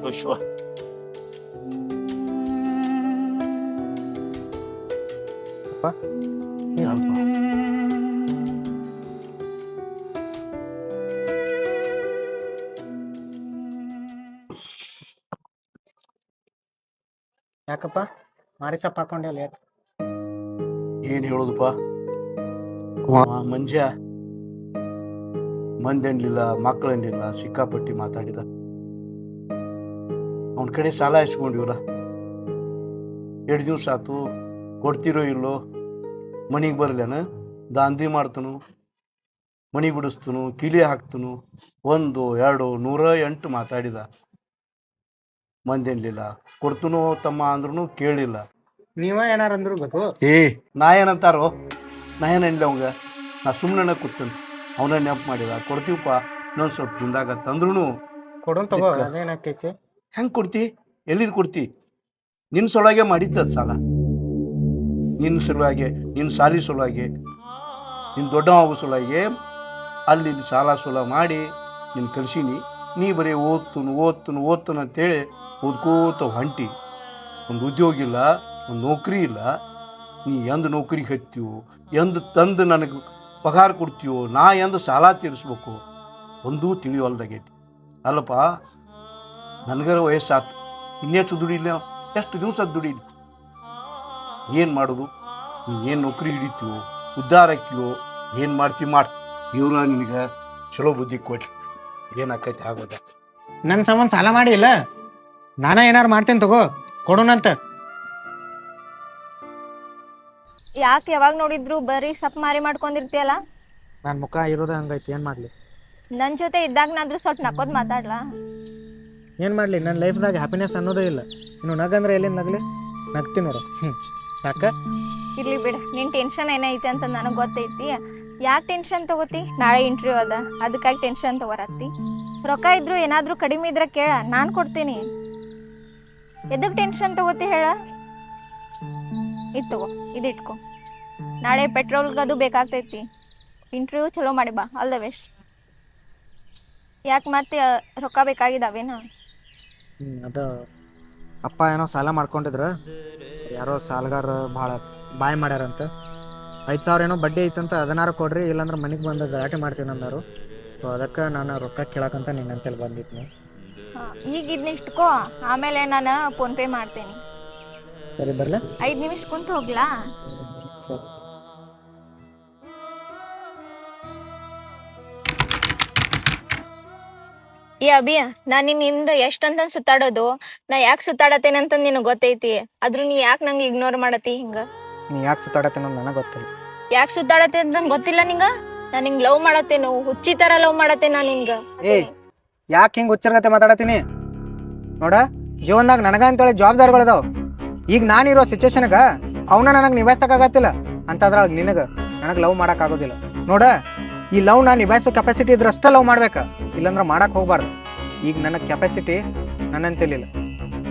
ವಿಶ್ವ ಯಾಕಪ್ಪ ಮಾರಿಸಪ್ಪ ಹಾಕೊಂಡೆಲ್ಲ ಯಾಕೆ? ಏನ್ ಹೇಳುದಪ್ಪ, ಮಂಜ ಮಂದೆನ್ಲಿಲ್ಲ ಮಕ್ಕಳನ್ನಿಲ್ಲ ಸಿಕ್ಕಾಪಟ್ಟಿ ಮಾತಾಡಿದ. ಅವನ ಕಡೆ ಸಾಲ ಇಸ್ಕೊಂಡಿವ್ರ. 2 ದಿವ್ಸ ಆತು, ಕೊಡ್ತಿರೋ ಇಲ್ಲೋ, ಮನೆಗೆ ಬರ್ಲೇನ ದಾಂಧಿ ಮಾಡ್ತನು, ಮನೆ ಬಿಡಿಸ್ತನು, ಕಿಲಿ ಹಾಕ್ತನು. 1 2 108 ಮಾತಾಡಿದ. ಮಂದೆನ್ಲಿಲ್ಲ, ಕೊಡ್ತನೋ ತಮ್ಮ ಅಂದ್ರೂ ಕೇಳಿಲ್ಲ. ನೀವ ಏನಾರ ಅಂದ್ರು ಬೇಕು. ನಾ ಏನಂತಾರೋ, ನಾ ಏನಲ್ಲ ಅವಂಗ, ನಾ ಸುಮ್ಮನೆ ಕೂತೇನೆ. ಅವನ ನೆನಪು ಮಾಡಿದ, ಕೊಡ್ತೀವಪ್ಪ ಇನ್ನೊಂದು ಸ್ವಲ್ಪ ದಿನದಾಗ ತಂದ್ರೂ. ಕೊಡೋನ್ ತಗೋ, ಅದೇನಾಕೈತಿ? ಹೆಂಗೆ ಕೊಡ್ತಿ, ಎಲ್ಲಿದು ಕೊಡ್ತಿ? ನಿನ್ನ ಸಲುವಾಗೆ ಮಾಡಿದ್ದದು ಸಾಲ, ನಿನ್ನ ಸಲುವಾಗೆ, ನಿನ್ನ ಸಾಲಿ ಸಲುವಾಗೆ, ನಿನ್ನ ದೊಡ್ಡ ಆಗೋ ಸಲುವಾಗೆ ಅಲ್ಲಿ ಸಾಲ ಸೋಲ ಮಾಡಿ ನಿನ್ನ ಕಲ್ಸೀನಿ. ನೀ ಬರೀ ಓದ್ತನು ಅಂತೇಳಿ ಓದ್ಕೋತ ಹೊಂಟಿ. ಒಂದು ಉದ್ಯೋಗ ಇಲ್ಲ, ಒಂದು ನೌಕರಿ ಇಲ್ಲ. ನೀ ಎಂದು ನೌಕರಿಗೆ ಹತ್ತೀವೋ, ಎಂದು ತಂದು ನನಗೆ ಪಗಾರ ಕೊಡ್ತೀವೋ, ನಾ ಎಂದು ಸಾಲ ತೀರಿಸ್ಬೇಕು, ಒಂದೂ ತಿಳಿವಲ್ದಾಗೈತಿ. ಅಲ್ಲಪ್ಪ, ನನಗರ ವಯಸ್ಸಾತು, ಇನ್ನೆಷ್ಟು ದುಡಿಲ್ಲ, ಎಷ್ಟು ದಿವಸ ದುಡೀಲಿ? ಏನು ಮಾಡೋದು? ನೀನು ಏನು ನೌಕರಿ ಹಿಡಿತೀವೋ, ಉದ್ಧಾರ ಹಾಕಿವೋ, ಏನು ಮಾಡ್ತೀವಿ ಮಾಡಿ. ಇವ್ರ ನಿನಗೆ ಚಲೋ ಬುದ್ಧಿ ಕೊಟ್ರಿ, ಏನಾಕೈತಿ ಆಗೋದ. ನನ್ನ ಸಂಬಂಧ ಸಾಲ ಮಾಡಿ ಇಲ್ಲ, ನಾನ ಏನಾರು ಮಾಡ್ತೇನೆ ತಗೋ, ಕೊಡೋಣಂತ. ಯಾಕೆ ಯಾವಾಗ ನೋಡಿದ್ರು ಬರೀ ಸಪ್ ಮಾರಿ ಮಾಡ್ಕೊಂಡಿರ್ತೀಯಲ್ಲ? ನನ್ನ ಮುಖ ಇರೋದ ಹಂಗೈತಿ, ಏನು ಮಾಡಲಿ? ನನ್ನ ಜೊತೆ ಇದ್ದಾಗನಾದ್ರೂ ಸ್ವಲ್ಪ ನಕ್ಕೋದ್ ಮಾತಾಡ್ಲಾ? ಏನು ಮಾಡಲಿ, ನನ್ನ ಲೈಫ್ದಾಗ ಹ್ಯಾಪಿನೆಸ್ ಅನ್ನೋದೇ ಇಲ್ಲ. ಇನ್ನು ನಗಂದ್ರೆ ಎಲ್ಲಿಂದ ನಗಲಿ? ನಗ್ತೀನಿ ನೋಡು. ಸಾಕ? ಇರ್ಲಿ ಬಿಡ, ನಿನ್ ಟೆನ್ಷನ್ ಏನೈತಿ ಅಂತ ನನಗೆ ಗೊತ್ತೈತಿ. ಯಾಕೆ ಟೆನ್ಷನ್ ತಗೋತಿ? ನಾಳೆ ಇಂಟರ್ವ್ಯೂ ಅದ, ಅದಕ್ಕಾಗಿ ಟೆನ್ಷನ್ ತಗೋರತ್ತಿ. ರೊಕ್ಕ ಇದ್ರು ಏನಾದರೂ ಕಡಿಮೆ ಇದ್ರೆ ಕೇಳ, ನಾನು ಕೊಡ್ತೀನಿ. ಎದಕ್ಕೆ ಟೆನ್ಷನ್ ತಗೋತಿ ಹೇಳ? ಇದು ತಗೋ, ಇದು ಇಟ್ಕೊ. ನಾಳೆ ಪೆಟ್ರೋಲ್ಗದು ಬೇಕಾಗ್ತೈತಿ. ಇಂಟರ್ವ್ಯೂ ಚಲೋ ಮಾಡಿ ಬಾ. All the best. ಯಾಕೆ ಮತ್ತೆ ರೊಕ್ಕ ಬೇಕಾಗಿದ್ದಾವೇನ? ಅದು ಅಪ್ಪ ಏನೋ ಸಾಲ ಮಾಡ್ಕೊಂಡಿದ್ರ, ಯಾರೋ ಸಾಲಗಾರ ಭಾಳ ಬಾಯ್ ಮಾಡ್ಯಾರಂತ. 5,000 ಏನೋ ಬಡ್ಡಿ ಐತಂತ, ಅದನ್ನಾರು ಕೊಡ್ರಿ, ಇಲ್ಲಾಂದ್ರೆ ಮನೆಗೆ ಬಂದು ಗಲಾಟೆ ಮಾಡ್ತೀನಿ ಅಂದರು. ಸೊ ಅದಕ್ಕೆ ನಾನು ರೊಕ್ಕ ಕೇಳಕ್ಕಂತ ನಿನ್ನಂತಲ್ಲಿ ಬಂದಿದ್ನಿ. ಈಗ ಇದನ್ನ ಇಟ್ಕೋ, ಆಮೇಲೆ ನಾನು ಫೋನ್ಪೇ ಮಾಡ್ತೇನೆ. ಸರಿ, ಬರಲ? 5 ನಿಮಿಷ ಕುಂತು ಹೋಗ್ಲಾ? ಸರಿ. ಏ ಅಭಿಯ, ನಾನು ನಿನ್ನಿಂದ ಎಷ್ಟಂತ ಸುತ್ತಾಡೋದು, ನಾ ಯಾಕೆ ಸುತ್ತಾಡತ್ತೇನೆ ಅಂತ ನಿನಗೆ ಗೊತ್ತೈತಿ. ಆದ್ರೂ ನೀ ಯಾಕೆ ನಂಗೆ ಇಗ್ನೋರ್ ಮಾಡತ್ತಿ ಹಿಂಗ? ನೀ ಯಾಕೆ ಸುತ್ತಾಡತ್ತೇನೋ ನನಗೆ ಗೊತ್ತಿಲ್ಲ. ಯಾಕೆ ಸುತ್ತಾಡತ್ತೆ ಅಂತ ನಂಗೆ ಗೊತ್ತಿಲ್ಲ ನಿಂಗ? ನಾನು ಹಿಂಗೆ ಲವ್ ಮಾಡತ್ತೇನು, ಹುಚ್ಚಿ ಥರ ಲವ್ ಮಾಡತ್ತೇನ ನಿಂಗ? ಏಯ್, ಯಾಕೆ ಹಿಂಗೆ ಹುಚ್ಚರ್ಗತೆ ಮಾತಾಡತ್ತೀನಿ ನೋಡ? ಜೀವನದಾಗ ನನಗ ಅಂತೇಳಿ ಜವಾಬ್ದಾರಿಗಳಿದಾವ. ಈಗ ನಾನಿರೋ ಸಿಚುವೇಶನ್ಗ ಅವನ್ನ ನನಗೆ ನಿಭಾಯಿಸಕ್ಕಾಗತ್ತಿಲ್ಲ ಅಂತದ್ರೊಳಗೆ ನನಗೆ ಲವ್ ಮಾಡೋಕ್ಕಾಗೋದಿಲ್ಲ ನೋಡ. ಈ ಲವ್ ನಾನು ನಿಭಾಯಿಸೋ ಕೆಪಾಸಿಟಿ ಇದ್ರೆ ಅಷ್ಟೇ ಲವ್ ಮಾಡ್ಬೇಕು, ಇಲ್ಲಾಂದ್ರೆ ಮಾಡಕ್ಕೆ ಹೋಗ್ಬಾರ್ದು. ಈಗ ನನ್ನ ಕೆಪಾಸಿಟಿ ನನ್ನಂತೇಲಿಲ್ಲ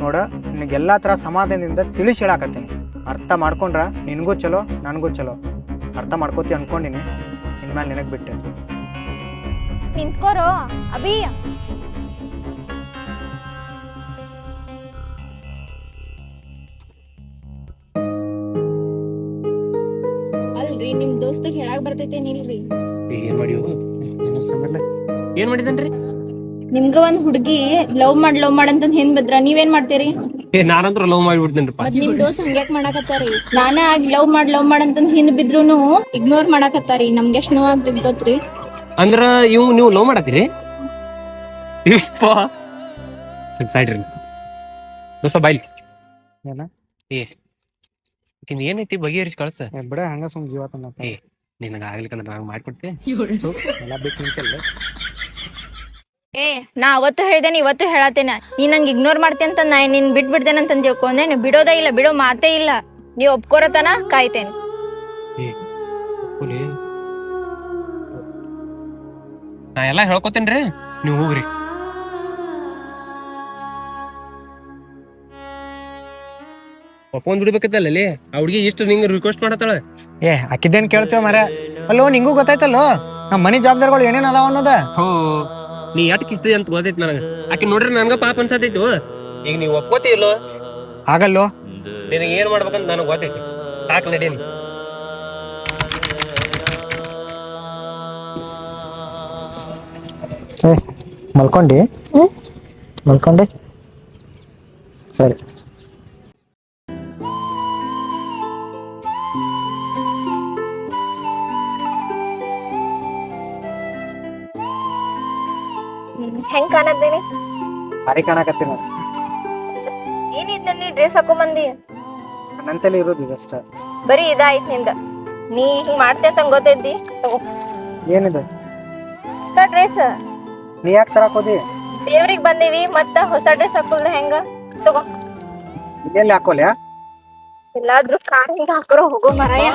ನೋಡ. ನಿನಗೆಲ್ಲ ಥರ ಸಮಾಧಾನದಿಂದ ತಿಳಿಸಿ ಹೇಳಾಕತ್ತೀನಿ. ಅರ್ಥ ಮಾಡ್ಕೊಂಡ್ರ ನಿನಗೂ ಚಲೋ, ನನಗೂ ಚಲೋ. ಅರ್ಥ ಮಾಡ್ಕೋತಿ ಅನ್ಕೊಂಡಿನಿ, ಇನ್ಮೇಲೆ ನಿನಗೆ ಬಿಟ್ಟೆ. ನಿಂತ್ಕೋರೋ ಅಭಿ. ಅಲ್ರಿ, ನಿಮ್ ದೋಸ್ತಿಗೆ ಹೇಳಾಕ್ ಬರ್ತೈತೇನಿಲ್ರಿ? ಏನು ಮಾಡಿವು? ಏನ್ ಮಾಡಿದನ್ರಿ? ನಿಮ್ಗ ಒಂದ್ ಹುಡುಗಿ ಲವ್ ಮಾಡಂತ ಹಿಂದ್ ಬಿದ್ರ ನೀವೇನ್ ಮಾಡ್ತೀರಿ? ನಾನಂತ್ರ ಲವ್ ಮಾಡಿಬಿಡ್ತೇನ್ರಿಪ್ಪ. ಮತ್ ನಿಮ್ ದೋಸ್ತ್ ಹಂಗ್ಯಾಕ್ ಮಾಡಾಕತ್ತಾರಿ? ನಾನೇ ಆಗಿ ಲವ್ ಮಾಡಂತ ಹಿಂದ್ ಬಿದ್ರುನು ಇಗ್ನೋರ್ ಮಾಡಾಕತ್ತಾರಿ. ನಮ್ಗೆ ಎಷ್ಟ್ ನೋವಾಗ್ತದ ಗೊತ್ತ್ರಿ? ಅಂದ್ರ ನೀವು ಲವ್ ಮಾಡತ್ತೀರಿ? ಸೈಡ್ ದೋಸ್ತ ಬಾಯ್ಲಿ ಏನೈತಿ ಬಗೆಹರಿಸಿ ಕಳ್ಸ ಬಿಡ, ಹಂಗ ಸುಮ್ ಜೀವತ ನಿನಗ ಆಗ್ಲಿಕ್ಕಂದ್ರ ನಂಗೆ ಮಾಡ್ಕೊಡ್ತಿ ಎಲ್ಲ ಬೇಕು ನಿಂತಲ್ಲ. ಏ, ನಾ ಅವತ್ತು ಹೇಳ್ದೇನೆ, ಇವತ್ತು ಹೇಳತ್ತೇನ. ನೀ ನಂಗೆ ಇಗ್ನೋರ್ ಮಾಡ್ತಿ ಅಂತ ನಾ ನಿನ್ ಬಿಟ್ಬಿಡ್ತೇನೆ ಅಂತ ತಿಳ್ಕೊಂಡೇನೆ. ಬಿಡೋದೇ ಇಲ್ಲ, ಬಿಡೋ ಮಾತೇ ಇಲ್ಲ. ನೀವ್ ಒಪ್ಕೋರತನ ಕಾಯ್ತೇನೆ. ನಾ ಎಲ್ಲಾ ಹೇಳ್ಕೊತೇನ್ರಿ, ನೀವು ಹೋಗ್ರಿ. ಒಪ್ಕೊಂಡ್ ಬಿಡ್ಬೇಕತ್ತಲ್ಲಿ ಆ ಹುಡುಗಿ ಇಷ್ಟು ನಿಂಗೆ ರಿಕ್ವೆಸ್ಟ್ ಮಾಡತ್ತಾಳ. ಏ, ಹಾಕಿದ್ದೇನ್ ಕೇಳ್ತೇವ ಮರ. ಅಲ್ಲೋ, ನಿಂಗೂ ಗೊತ್ತಾಯ್ತಲ್ಲೋ ನಮ್ಮ ಮನಿ ಜವಾಬ್ದಾರಿಗಳು ಏನೇನ್ ಅದಾವ ಅನ್ನೋದ. ನೀ ಎಟ್ ಕಿಸ್ತಿ ಅಂತ ಗೊತ್ತೈತಿ ನನಗೆ. ಆಕೆ ನೋಡ್ರಿ ನನಗ ಪಾಪ ಅನ್ಸತೈತು. ಈಗ ನೀವು ಒಪ್ಕೋತಿ ಇಲ್ಲೋ ಆಗಲ್ಲೋ. ನಿನಗೆ ಏನ್ ಮಾಡ್ಬೇಕಂತ ನನಗೆ ಗೊತ್ತೈತಿ. ಸಾಕು ನಡೀನಿ. ಮಲ್ಕೊಂಡಿ? ಮಲ್ಕೊಂಡೆ ಸರಿ. ಹೆಂಗ್ ಕಾಣತ್ತೇನಿ? ಭಾರಿ ಕಾಣಕತ್ತೀನಿ ನಾನು. ಏನಿದ್ಲ ನೀ ಡ್ರೆಸ್ ಹಾಕೊಂಬಂದಿ? ನನ್ನಂತಲ್ಲಿ ಇರೋದು ಇದಷ್ಟ. ಬರೀ ಇದಾಯ್ತು ನಿಂದ. ನೀ ಹಿಂಗ್ ಮಾಡ್ತೆ ಅಂತ ಗೊತ್ತೈತಿ. ತಗೋ ಏನಿದೆ ಡ್ರೆಸ್. ನೀ ಯಾಕೆ ತರಕ್ ಹೋದಿ? ದೇವ್ರಿಗೆ ಬಂದೀವಿ ಮತ್ತ ಹೊಸ ಡ್ರೆಸ್ ಹಾಕೋದ್ ಹೆಂಗ? ತಗೋ. ಇನ್ನೆಲ್ಲಿ ಹಾಕೋಲ್ಯಾ? ಎಲ್ಲಾದ್ರೂ ಕಾಣಿಗೆ ಹಾಕೋರ ಹೋಗೋ ಮರಾಯ.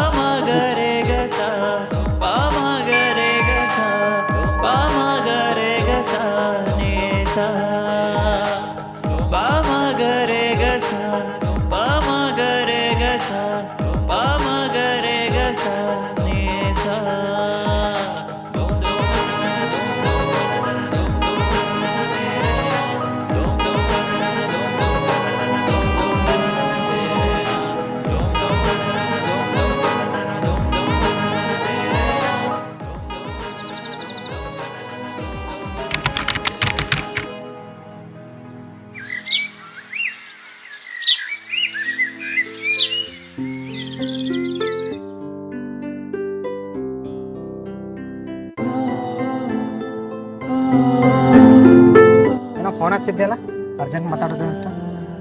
ಏನೋ ಫೋನ್ ಹಚ್ಚಿದ್ದೆಲ್ಲ ಅರ್ಜೆಂಟ್ ಮಾತಾಡೋದು ಅಂತ.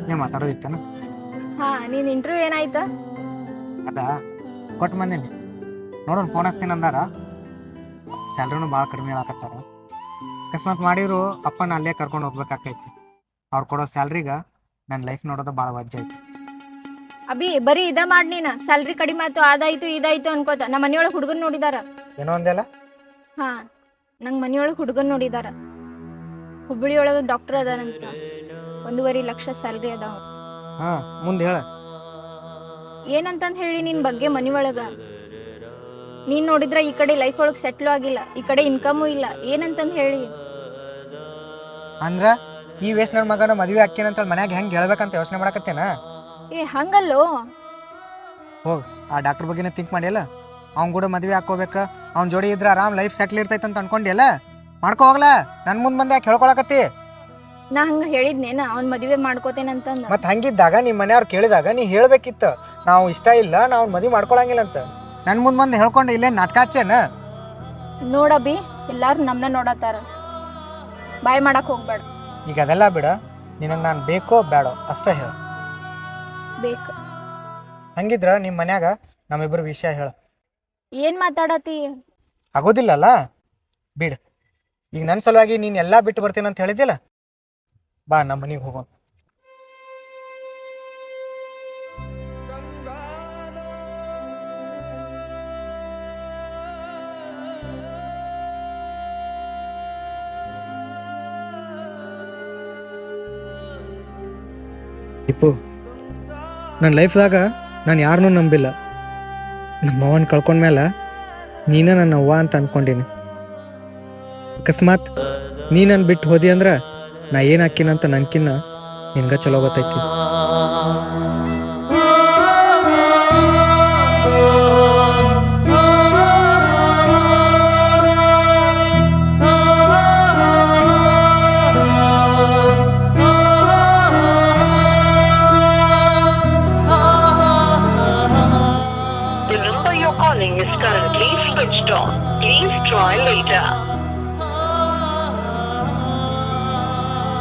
ನೀವು ಮಾತಾಡೋದಿತ್ತೇನು? ಹಾ, ನಿನ್ ಇಂಟರ್ವ್ಯೂ ಏನಾಯ್ತ? ಅದಾ ಕೊಟ್ಟು ಬಂದೀನಿ. ನೋಡೋಣ ಫೋನ್ ಹಚ್ತೀನಿ ಅಂದಾರ. ಸ್ಯಾಲ್ರಿನೂ ಭಾಳ ಕಡಿಮೆ ಹೇಳಕತ್ತಾರ. ಅಕಸ್ಮಾತ್ ಮಾಡಿದ್ರು ಅಪ್ಪನ ಅಲ್ಲೇ ಕರ್ಕೊಂಡು ಹೋಗ್ಬೇಕಾಕೈತಿ. ಅವ್ರು ಕೊಡೋ ಸ್ಯಾಲ್ರಿಗ ನನ್ನ ಲೈಫ್ ನೋಡೋದು ಭಾಳ ವಜ್ಜೆ ಐತಿ. ಅಭಿ ಬರೀ ಇದ ಮಾಡ್ ನೀನ. ಸ್ಯಾಲ್ರಿ ಕಡಿಮೆ ಆಯ್ತು, ಅದಾಯ್ತು ಇದಾಯ್ತು ಅನ್ಕೋತ. ನಮ್ಮ ಮನಿಯೊಳಗ್ ಹುಡುಗನ್ ನೋಡಿದಾರ. ಏನೋ ಅಂದೆಲ್ಲ? ಹಾ, ನಂಗ್ ಮನಿಯೊಳಗ್ ಹುಡುಗನ್ ನೋಡಿದಾರ. ಹುಬ್ಬಳ್ಳಿ ಒಳಗ ಡಾಕ್ಟರ್ ಅದಾನಂತ. 1.5 ಲಕ್ಷ ಸ್ಯಾಲ್ರಿ ಅದಾವ. ಹಾ, ಮುಂದೆ ಹೇಳ. ಏನಂತಂದ್ ಹೇಳಿ ನಿನ್ ಬಗ್ಗೆ ಮನಿ ಒಳಗ? ನೀನ್ ನೋಡಿದ್ರ ಈ ಕಡೆ ಲೈಫ್ ಒಳಗ್ ಸೆಟ್ಲು ಆಗಿಲ್ಲ, ಈ ಕಡೆ ಇನ್ಕಮು ಇಲ್ಲ. ಏನಂತಂದ್ ಹೇಳಿ? ಅಂದ್ರ ಈ ವೇಸ್ಟ್ ನನ್ನ ಮಗನ ಮದುವೆ ಹಾಕೇನಂತ ಮನ್ಯಾಗ ಹೆಂಗೆ ಹೇಳ್ಬೇಕಂತ ಯೋಚನೆ ಮಾಡಕತ್ತೇನ? ಹಂಗಲ್ಲೋ. ಹೋಗ್ ಆ ಡಾಕ್ಟರ್ ಬಗ್ಗೆನೇ ಥಿಂಕ್ ಮಾಡಿಯಲ್ಲ. ಅವ್ನ ಕೂಡ ಮದುವೆ ಹಾಕೋಬೇಕ, ಅವ್ನ ಜೋಡಿ ಇದ್ರೆ ಆರಾಮ್ ಲೈಫ್ ಸೆಟ್ಲ್ ಇರ್ತೈತೆ ಅಂತ ಅನ್ಕೊಂಡಿಯಲ್ಲ. ಮಾಡ್ಕೋ ಹೋಗ್ಲಾ. ನನ್ನ ಮುಂದೆ ಬಂದು ಯಾಕೆ ಹೇಳ್ಕೊಳಕತ್ತಿ? ನಾ ಹಂಗ ಹೇಳಿದ್ನೇನ ಅವ್ನ್ ಮದುವೆ ಮಾಡ್ಕೋತೇನಂತಂದ. ಮತ್ತೆ ಹಂಗಿದ್ದಾಗ ನಿಮ್ಮ ಮನೆಯವ್ರು ಕೇಳಿದಾಗ ನೀ ಹೇಳ್ಬೇಕಿತ್ತು, ನಾವು ಇಷ್ಟ ಇಲ್ಲ, ನಾವು ಮದುವೆ ಮಾಡ್ಕೊಳಂಗಿಲ್ಲ ಅಂತ. ನನ್ನ ಮುಂದೆ ಬಂದು ಹೇಳ್ಕೊಂಡು ಇಲ್ಲೇ ನಾಟಕ ಹಚ್ಚೇನ? ನೋಡಬಿ, ಎಲ್ಲಾರು ನಮ್ನ ನೋಡತ್ತಾರ. ಬಾಯ್ ಮಾಡಕ್ ಹೋಗ್ಬೇಡ. ಈಗ ಅದೆಲ್ಲ ಬಿಡ. ನಿನಗೆ ನಾನು ಬೇಕೋ ಬೇಡೋ ಅಷ್ಟೇ ಹೇಳ. ಬೇಕು. ಹಂಗಿದ್ರ ನಿಮ್ಮ ಮನ್ಯಾಗ ನಮ್ಮಿಬ್ಬರ ವಿಷಯ ಹೇಳ. ಏನ್ ಮಾತಾಡತಿ? ಆಗೋದಿಲ್ಲಲ್ಲ, ಬಿಡು. ಈಗ ನನ್ನ ಸಲುವಾಗಿ ನೀನು ಎಲ್ಲ ಬಿಟ್ಟು ಬರ್ತೀನಿ ಅಂತ ಹೇಳಿದ್ದಿಲ್ಲ. ಬಾ ನಮ್ಮ ಮನೆಗೆ ಹೋಗೋಣ. ಟಿಪ್ಪು, ನನ್ನ ಲೈಫ್ದಾಗ ನಾನು ಯಾರನ್ನೂ ನಂಬಿಲ್ಲ. ನಮ್ಮ ಅವ್ವನ ಕಳ್ಕೊಂಡ್ಮೇಲೆ ನೀನೇ ನನ್ನ ಅವ್ವ ಅಂತ ಅಂದ್ಕೊಂಡೀನಿ. ಅಕಸ್ಮಾತ್ ನೀ ನನ್ನ ಬಿಟ್ಟು ಹೋದಿ ಅಂದ್ರೆ ನಾ ಏನು ಹಾಕಿನಂತ ನನ್ಕಿನ್ನ ನಿನ್ಗೆ ಚಲೋ ಗೊತ್ತೈತಿ. Calling is currently switched on. Please try later.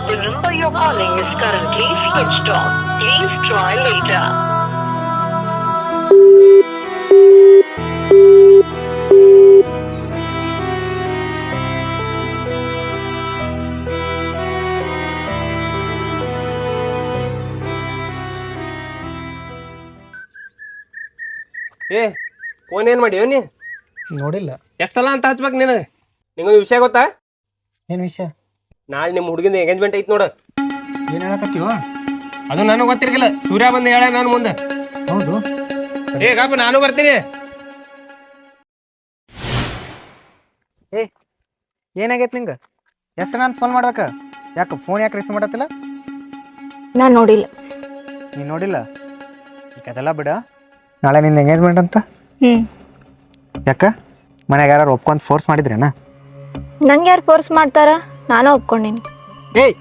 The number you're calling is currently switched on. Please try later. ಏ ಫೋನ್ ಏನು ಮಾಡಿಯೋ ನೀ? ನೋಡಿಲ್ಲ. ಎಷ್ಟು ಸಲ ಅಂತ ಹಚ್ಬೇಕು ನಿನಗೆ? ನಿಂಗೊಂದು ವಿಷಯ ಗೊತ್ತಾ? ಏನು ವಿಷಯ? ನಾಳೆ ನಿಮ್ಮ ಹುಡುಗಿಂದ ಎಂಗೇಜ್ಮೆಂಟ್ ಐತಿ ನೋಡು. ಏನು ಹೇಳಕತ್ತೀವ? ಅದು ನನಗೆ ಗೊತ್ತಿರ್ಕಿಲ್ಲ. ಸೂರ್ಯ ಬಂದು ಹೇಳ ನಾನು ಮುಂದೆ. ಹೌದು. ಏ ಗಾಪ, ನಾನು ಬರ್ತೀನಿ. ಏ ಏನಾಗೈತೆ ನಿಂಗೆ? ಎಷ್ಟು ಅಂತ ಫೋನ್ ಮಾಡ್ಬೇಕ? ಯಾಕೆ ಫೋನ್ ಯಾಕೆ ರಿಸೀವ್ ಮಾಡತ್ತಿಲ್ಲ? ನಾನು ನೋಡಿಲ್ಲ. ನೀನು ನೋಡಿಲ್ಲ? ಈಗ ಅದೆಲ್ಲ ಬಿಡ, ನಾಳೆ ನಿಂದು ಎಂಗೇಜ್ಮೆಂಟ್ ಅಂತ. ಯಾಕೆ ಮನ್ಯಾಗ ಯಾರು ಒಪ್ಕೊಂತ ಫೋರ್ಸ್ ಮಾಡಿದ್ರೇನ? ನಂಗೆ ಯಾರು ಫೋರ್ಸ್ ಮಾಡ್ತಾರ? ನಾನೇ ಒಪ್ಕೊಂಡೀನಿ. ಏಯ್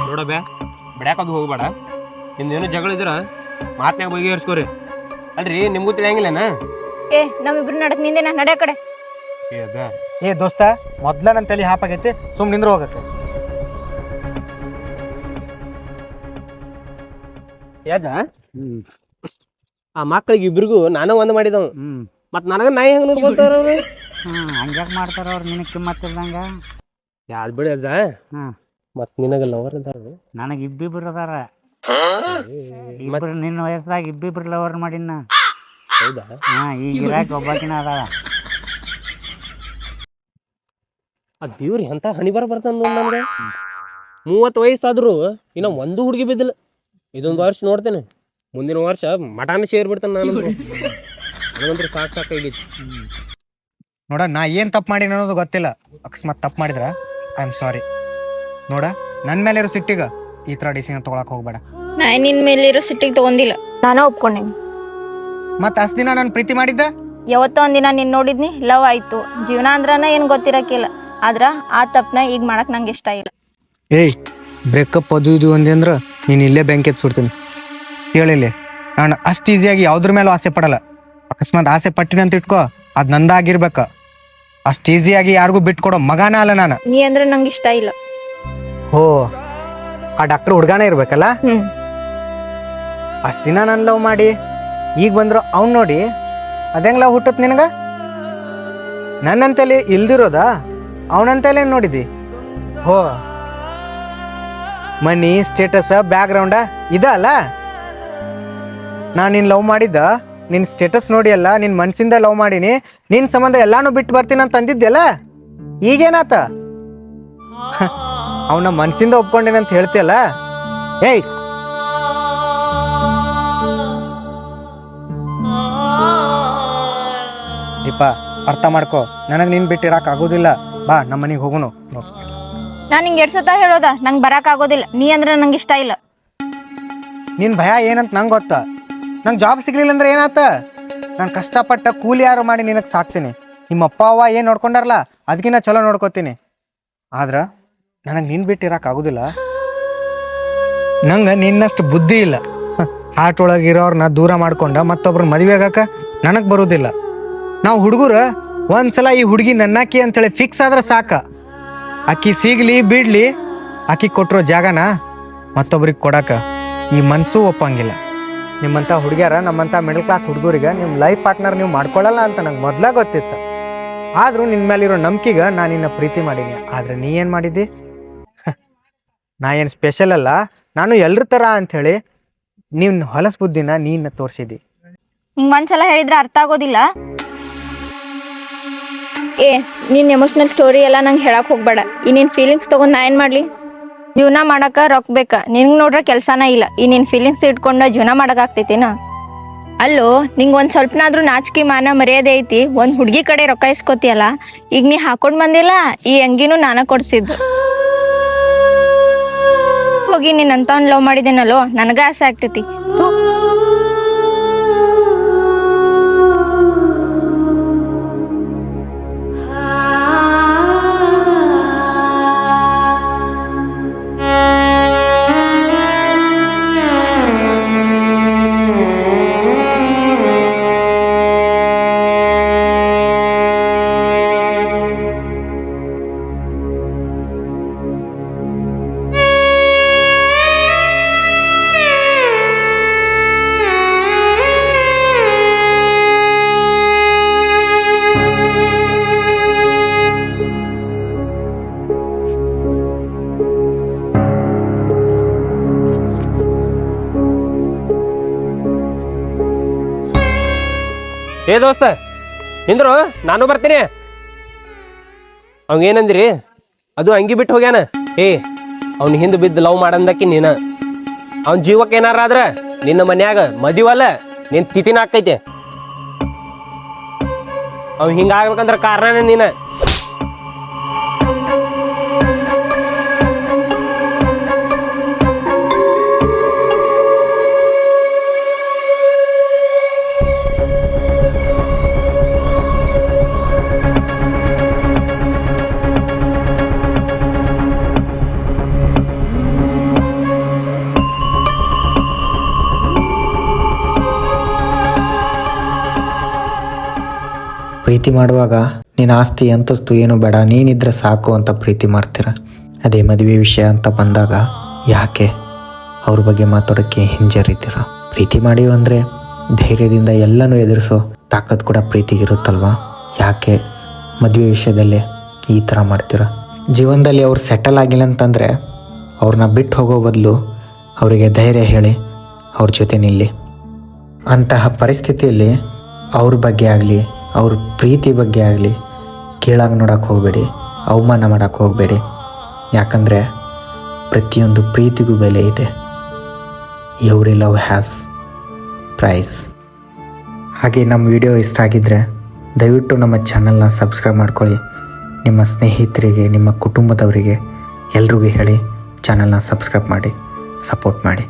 ನೋಡ ಬಿಡ್ಯಾಕದು ಹೋಗ್ಬೇಡ. ನಿಮ್ದೇನು ಜಗಳ ಇದ್ರ ಮಾತ್ನಾಗ ಬಗೆಹರಿಸ್ಕೋರಿ. ಅಲ್ರಿ ನಿಮ್ಗೂ ತಿಳಿಯಂಗಿಲ್ಲನ? ನಮ್ಮಿಬ್ರು ನಡಕ್ ನಿಂದೇನ ನಡೆ ಕಡೆ. ಏ ದೋಸ್ತ, ಮೊದ್ಲ ನನ್ನ ತಲೆ ಹಾಪಾಗೈತಿ, ಸುಮ್ ನಿಂದ್ರು ಹೋಗತ್ತೆ. ಯಾಕ ಆ ಮಕ್ಳಿಗೆ ಇಬ್ರಿಗೂ ನಾನು ಒಂದ್ ಮಾಡಿದವ. ಮತ್ ನನಗ ನಾಯಿ ಹೆಂಗ ನೋಡ್ಕೊತಾರ ಅವ್ರು? ಹಂಗ್ಯಾಕೆ ಮಾಡ್ತಾರ ಅವ್ರು? ನಿನಗೆ ಕಿಮ್ಮತ್ತಿಲ್ದಂಗ. ಯಾವ್ದು ಬಿಡಿ ಅಜ್ಜ. ಮತ್ ನಿನಗ ಲವರ್ ಅದಾರ? ನನಗೆ ಇಬ್ಬಿಬ್ರು ಅದಾರ. ಇಬ್ರು ನಿನ್ನ ವಯಸ್ಸದಾಗ ಇಬ್ಬಿಬ್ರು ಲವರ್ ಮಾಡಿನ. ಹೌದಾ? ಈಗ ಇರಾಕ ಒಬ್ಬಾಕಿನ ಅದಾವ. ಆ ದೇವ್ರಿ ಅಂತ ಹಣಿ ಬರ್ತಾನ ನನ್ಗೆ. 30 ವಯಸ್ಸಾದ್ರು ಇನ್ನ ಒಂದು ಹುಡುಗಿ ಬಿದ್ದಿಲ್ಲ. ಇದೊಂದು ವರ್ಷ ನೋಡ್ತೇನೆ, ಮುಂದಿನ ವರ್ಷ ಮಠಾನ ಸೇರ್ ಬಿಡ್ತಾನೆ ನಾನು. ನನಗಂತೂ ಸಾಕಾಗೈತಿ. ನೋಡ, ನಾ ಏನು ತಪ್ಪು ಮಾಡೀನಿ ಅನ್ನೋದು ಗೊತ್ತಿಲ್ಲ. ಅಕಸ್ಮಾತ್ ತಪ್ಪು ಮಾಡಿದ್ರ ಐ ಆಮ್ ಸಾರಿ. ನೋಡ, ನನ್ನ ಮೇಲೆ ಇರೋ ಸಿಟ್ಟಿಗ ಈ ಥರ ಡಿಸಿಷನ್ ತೊಗೊಳಕ್ ಹೋಗ್ಬೇಡ. ನಾ ನಿನ್ ಮೇಲೆ ಇರೋ ಸಿಟ್ಟಿಗೆ ತಗೊಂಡಿಲ್ಲ, ನಾನೇ ಒಪ್ಕೊಂಡೇನಿ. ಮತ್ತೆ ಅಷ್ಟು ದಿನ ನಾನು ಪ್ರೀತಿ ಮಾಡಿದ್ದ? ಯಾವತ್ತೋ ಒಂದಿನ ನಿನ್ ನೋಡಿದ್ನಿ, ಲವ್ ಆಯ್ತು. ಜೀವನ ಅಂದ್ರನ ಏನು ಗೊತ್ತಿರಕ್ಕಿಲ್ಲ. ಆದ್ರ ಆ ತಪ್ಪನ ಈಗ ಮಾಡಕ್ ನಂಗೆ ಇಷ್ಟ ಇಲ್ಲ. ಏಯ್, ಬ್ರೇಕಪ್ ಅದು ಇದು ಅಂದೆ ಅಂದ್ರೆ ನೀನು ಇಲ್ಲೇ ಬ್ಯಾಂಕ್ ಎತ್ತು ಸುಡ್ತೀನಿ. ಹೇಳಿಲ್ಲ, ನಾನು ಅಷ್ಟು ಈಸಿಯಾಗಿ ಯಾವ್ದ್ರ ಮೇಲೂ ಆಸೆ ಪಡಲ್ಲ. ಅಕಸ್ಮಾತ್ ಆಸೆ ಪಟ್ಟಿನ ಅಂತ ಇಟ್ಕೋ, ಅದು ನಂದಾಗಿರ್ಬೇಕ. ಅಷ್ಟು ಈಸಿಯಾಗಿ ಯಾರಿಗೂ ಬಿಟ್ಕೊಡೋ ಮಗನ ಅಲ್ಲ ನಾನು. ನೀ ಅಂದ್ರೆ ನಂಗೆ ಇಷ್ಟ ಇಲ್ಲ. ಓ, ಆ ಡಾಕ್ಟರ್ ಹುಡ್ಗಾನ ಇರ್ಬೇಕಲ್ಲ? ಅಷ್ಟು ದಿನ ನಾನು ಲವ್ ಮಾಡಿ ಈಗ ಬಂದ್ರು ಅವ್ನು ನೋಡಿ ಅದಂಗ್ ಲವ್ ಹುಟ್ಟತ್ ನಿನಗ? ನನ್ನಂತಲ್ಲಿ ಇಲ್ದಿರೋದ ಅವನಂತಲ್ಲೇ ನೋಡಿದಿ? ಹೋ, ಮನಿ, ಸ್ಟೇಟಸ್, ಬ್ಯಾಕ್ ಗ್ರೌಂಡ ಇದ ಅಲ್ಲ? ನಾನು ನಿನ್ನ ಲವ್ ಮಾಡಿದ್ದ ನಿನ್ನ ಸ್ಟೇಟಸ್ ನೋಡಿ ಅಲ್ಲ, ನಿನ್ನ ಮನ್ಸಿಂದ ಲವ್ ಮಾಡೀನಿ. ನಿನ್ನ ಸಂಬಂಧ ಎಲ್ಲಾನು ಬಿಟ್ಟು ಬರ್ತೀನಿ ಅಂತ ಅಂದಿದ್ದೆಲ್ಲ, ಈಗೇನಾತ? ಅವನ ಮನ್ಸಿಂದ ಒಪ್ಕೊಂಡಿನ ಅಂತ ಹೇಳ್ತಿಯಲ್ಲ? ಏಯ್, ದೀಪ, ಅರ್ಥ ಮಾಡ್ಕೋ. ನನಗೆ ನೀನು ಬಿಟ್ಟಿರಕ್ ಆಗೋದಿಲ್ಲ. ಬಾ, ನಮ್ಮ ಮನೆಗೆ ಹೋಗುನು. ನಾನು ಹಿಂಗೆ ಎಡ್ಸತ್ತ ಹೇಳೋದ, ನಂಗೆ ಬರಕ್ ಆಗೋದಿಲ್ಲ. ನೀ ಅಂದ್ರೆ ನಂಗೆ ಇಷ್ಟ ಇಲ್ಲ. ನಿನ್ನ ಭಯ ಏನಂತ ನಂಗೆ ಗೊತ್ತ. ನಂಗೆ ಜಾಬ್ ಸಿಗ್ಲಿಲ್ಲ ಅಂದ್ರೆ ಏನಾತ? ನಾನು ಕಷ್ಟಪಟ್ಟ ಕೂಲಿ ಯಾರು ಮಾಡಿ ನಿನಗೆ ಸಾಕ್ತೀನಿ. ನಿಮ್ಮ ಅಪ್ಪ ಅವ್ವ ಏನು ನೋಡ್ಕೊಂಡಾರಲ್ಲ, ಅದಕ್ಕಿಂತ ಚಲೋ ನೋಡ್ಕೋತೀನಿ. ಆದ್ರೆ ನನಗೆ ನಿನ್ನ ಬಿಟ್ಟಿರಕ್ಕೆ ಆಗೋದಿಲ್ಲ. ನಂಗೆ ನಿನ್ನಷ್ಟು ಬುದ್ಧಿ ಇಲ್ಲ. ಹಾರ್ಟ್ ಒಳಗಿರೋರ್ನ ದೂರ ಮಾಡ್ಕೊಂಡ ಮತ್ತೊಬ್ರನ್ನ ಮದುವೆ ಆಗಕ್ಕೆ ನನಗೆ ಬರೋದಿಲ್ಲ. ನಾವು ಹುಡುಗರು ಒಂದ್ಸಲ ಈ ಹುಡುಗಿ ನನ್ನಾಕಿ ಅಂತೇಳಿ ಫಿಕ್ಸ್ ಆದ್ರೆ ಸಾಕ. ಆಕಿ ಸಿಗ್ಲಿ ಬಿಡ್ಲಿ, ಆಕಿ ಕೊಟ್ಟಿರೋ ಜಾಗನ ಮತ್ತೊಬ್ರಿಗೆ ಕೊಡಕ್ಕೆ ಈ ಮನಸ್ಸು ಒಪ್ಪಂಗಿಲ್ಲ. ನಿಮ್ಮಂಥ ಹುಡುಗ್ಯಾರ, ನಮ್ಮಂಥ ಮಿಡಲ್ ಕ್ಲಾಸ್ ಹುಡುಗರಿಗೆ ನಿಮ್ಮ ಲೈಫ್ ಪಾರ್ಟ್ನರ್ ನೀವು ಮಾಡ್ಕೊಳ್ಳಲ್ಲ ಅಂತ ನಂಗೆ ಮೊದಲೇ ಗೊತ್ತಿತ್ತು. ಆದರೂ ನಿನ್ನ ಮೇಲಿರೋ ನಂಬಿಕೆಗೆ ನಾನು ನಿನ್ನ ಪ್ರೀತಿ ಮಾಡೀನಿ. ಆದರೆ ನೀ ಏನು ಮಾಡಿದ್ದಿ? ನಾ ಏನು ಸ್ಪೆಷಲ್ ಅಲ್ಲ, ನಾನು ಎಲ್ರ ಥರ ಅಂಥೇಳಿ ನೀನು ಹೊಲಸ ಬುದ್ಧಿನ ನೀನು ತೋರಿಸಿದ್ದಿ. ಹಿಂಗೆ ಒಂದ್ಸಲ ಹೇಳಿದ್ರೆ ಅರ್ಥ ಆಗೋದಿಲ್ಲ. ನಿನ್ನ ಎಮೋಷ್ನಲ್ ಸ್ಟೋರಿ ಎಲ್ಲ ನಂಗೆ ಹೇಳಕ್ ಹೋಗ್ಬೇಡ. ಈ ನಿನ್ನ ಫೀಲಿಂಗ್ಸ್ ತಗೊಂಡು ನಾ ಏನು ಮಾಡಲಿ? ಜೀವನ ಮಾಡಕ್ಕೆ ರೊಕ್ಕ ಬೇಕಾ? ನಿನ್ಗೆ ನೋಡ್ರೆ ಕೆಲಸನ ಇಲ್ಲ. ಈ ನಿನ್ನ ಫೀಲಿಂಗ್ಸ್ ಇಟ್ಕೊಂಡು ಜೀವನ ಮಾಡೋಕ್ಕಾಗ್ತೈತೇನ? ಅಲ್ಲೋ, ನಿಂಗೆ ಒಂದು ಸ್ವಲ್ಪನಾದ್ರೂ ನಾಚಿಕೆ ಮಾನ ಮರ್ಯಾದೆ ಐತಿ. ಒಂದು ಹುಡುಗಿ ಕಡೆ ರೊಕ್ಕ ಇಸ್ಕೋತಿಯಲ್ಲ, ಈಗ ನೀ ಹಾಕೊಂಡು ಬಂದಿಲ್ಲ, ಈ ಅಂಗಿನೂ ನಾನ ಕೊಡ್ಸಿದ್ದು. ಹೋಗಿ ನೀನಂತ ಒಂದು ಲವ್ ಮಾಡಿದೇನಲ್ಲೋ, ನನಗೆ ಆಸೆ ಆಗ್ತೈತಿ. ಏ ದೋಸ್ತ, ನಿಂದ್ರು, ನಾನು ಬರ್ತೀನಿ. ಅವಂಗೇನಂದ್ರಿ? ಅದು ಅಂಗಿ ಬಿಟ್ಟು ಹೋಗ್ಯಾನ. ಅವ್ನ ಹಿಂದೆ ಬಿದ್ದು ಲವ್ ಮಾಡಂದಕ್ಕೆ ನೀನ. ಅವ್ನ ಜೀವಕ್ಕೆ ಏನಾರ ಆದ್ರ ನಿನ್ನ ಮನ್ಯಾಗ ಮದುವಲ್ಲ, ನಿನ್ ತಿಥಿನ ಆಕೈತೆ. ಅವ್ ಹಿಂಗಾಗ್ಬೇಕಂದ್ರ ಕಾರಣನೇ ನೀನ. ಪ್ರೀತಿ ಮಾಡುವಾಗ ನಿನ್ನ ಆಸ್ತಿ ಅಂತಸ್ತು ಏನು ಬೇಡ, ನೀನಿದ್ರೆ ಸಾಕು ಅಂತ ಪ್ರೀತಿ ಮಾಡ್ತೀರ. ಅದೇ ಮದುವೆ ವಿಷಯ ಅಂತ ಬಂದಾಗ ಯಾಕೆ ಅವ್ರ ಬಗ್ಗೆ ಮಾತಾಡೋಕ್ಕೆ ಹಿಂಜರಿತೀರ? ಪ್ರೀತಿ ಮಾಡಿವ ಅಂದರೆ ಧೈರ್ಯದಿಂದ ಎಲ್ಲನೂ ಎದುರಿಸೋ ತಾಕತ್ ಕೂಡ ಪ್ರೀತಿಗಿರುತ್ತಲ್ವ? ಯಾಕೆ ಮದುವೆ ವಿಷಯದಲ್ಲೇ ಈ ಥರ ಮಾಡ್ತೀರ? ಜೀವನದಲ್ಲಿ ಅವ್ರು ಸೆಟಲ್ ಆಗಿಲ್ಲ ಅಂತಂದರೆ ಅವ್ರನ್ನ ಬಿಟ್ಟು ಹೋಗೋ ಬದಲು ಅವರಿಗೆ ಧೈರ್ಯ ಹೇಳಿ ಅವ್ರ ಜೊತೆ ನಿಲ್ಲಿ. ಅಂತಹ ಪರಿಸ್ಥಿತಿಯಲ್ಲಿ ಅವ್ರ ಬಗ್ಗೆ ಆಗಲಿ ಅವ್ರ ಪ್ರೀತಿ ಬಗ್ಗೆ ಆಗಲಿ ಕೀಳಾಗಿ ನೋಡೋಕೆ ಹೋಗಬೇಡಿ, ಅವಮಾನ ಮಾಡೋಕ್ಕೆ ಹೋಗಬೇಡಿ. ಯಾಕಂದರೆ ಪ್ರತಿಯೊಂದು ಪ್ರೀತಿಗೂ ಬೆಲೆ ಇದೆ. Every love has price. ಹಾಗೆ ನಮ್ಮ ವಿಡಿಯೋ ಇಷ್ಟ ಆಗಿದ್ದರೆ ದಯವಿಟ್ಟು ನಮ್ಮ ಚಾನಲ್ನ ಸಬ್ಸ್ಕ್ರೈಬ್ ಮಾಡ್ಕೊಳ್ಳಿ. ನಿಮ್ಮ ಸ್ನೇಹಿತರಿಗೆ, ನಿಮ್ಮ ಕುಟುಂಬದವರಿಗೆ ಎಲ್ರಿಗೂ ಹೇಳಿ ಚಾನಲ್ನ ಸಬ್ಸ್ಕ್ರೈಬ್ ಮಾಡಿ, ಸಪೋರ್ಟ್ ಮಾಡಿ.